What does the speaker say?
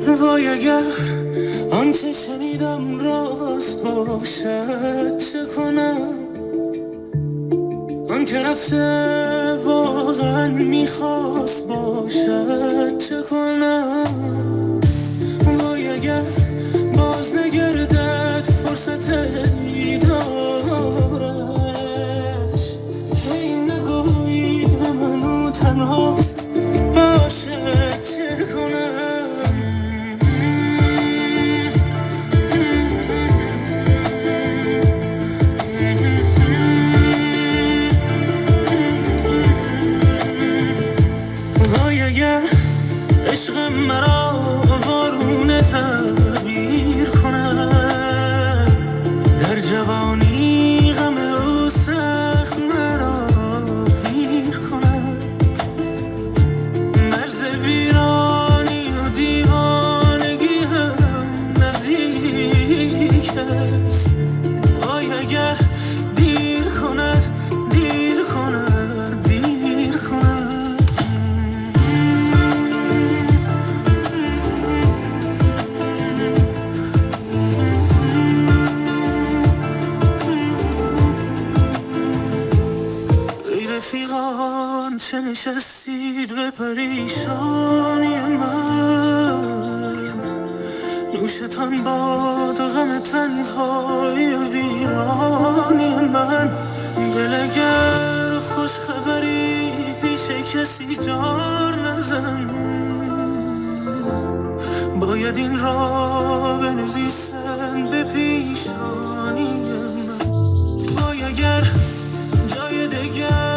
وای اگر آنچه شنیدم راست باشد چه کنم، آن که رفته واقعا میخواست باشد چه کنم. وای اگر باز نگردد فرصت دیدارش، هی نگویید به منو تنها باشد چه کنم. وای اگر عشق مرا وارونه تعبیر کند، در جوانی غم او سخت مرا پیر کند. مرز ویرانی و دیوانگی هم نزدیک است. وای اگر دیر کند دیر کند دیر کند. ای رفیقان چه نشستید به پریشانی من، نوشتان باد غم تنهایی و ویرانی من. دل اگر خوش خبری پیش کسی جار نزن، باید این را بنویسن به پیشانی من. وای اگر جای دگر